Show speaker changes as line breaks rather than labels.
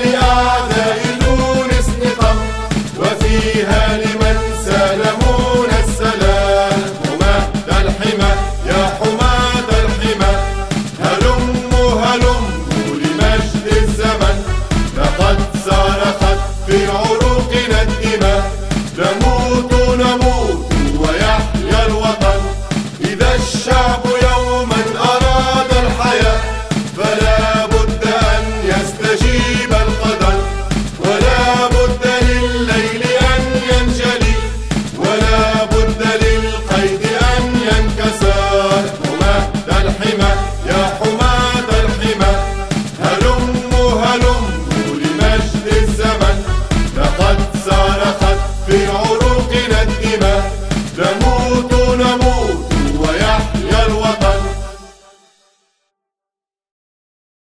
لأعداء تونس نقم، وفيها لمن سالمون السلام. حماة الحمى يا حماة الحمى، هلموا هلموا لمجد الزمن، لقد صرخت في عروقنا الدماء. نموت نموت ويحيا الوطن، إذا الشعب يوما أراد الحياة، فلا بد أن يستجيب القدر، ولا بد لليل أن ينجلي، ولا بد للقيد أن ينكسر. حماة الحمى يا حماة الحمى، هلموا هلموا لمجد الزمن، لقد صرخت في عروقنا الدماء.